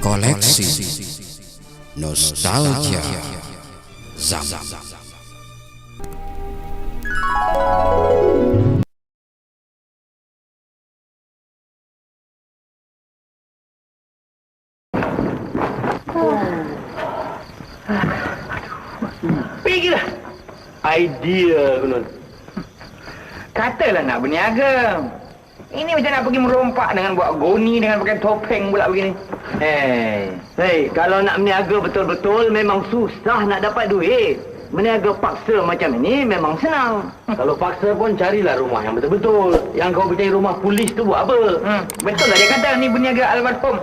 Koleksi Nostalgia Zam. Pergi dah. Idea Gunul. Katalah nak berniaga. Ini macam nak pergi merompak dengan buat goni dengan pakai topeng pula begini. Hei, kalau nak berniaga betul-betul memang susah nak dapat duit. Berniaga paksa macam ini memang senang. Kalau paksa pun carilah rumah yang betul-betul. Yang kau percaya rumah polis tu buat apa? Betul lah dia kata ni berniaga almarhum.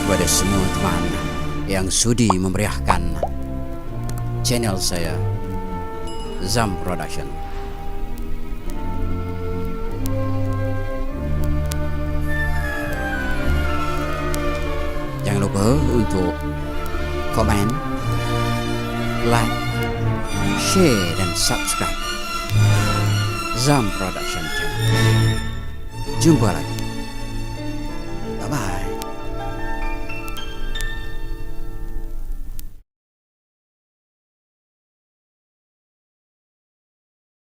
Kepada semua teman yang sudi memeriahkan channel saya Zam Production. Jangan lupa untuk komen, like, share dan subscribe Zam Production channel. Jumpa lagi. Bye bye.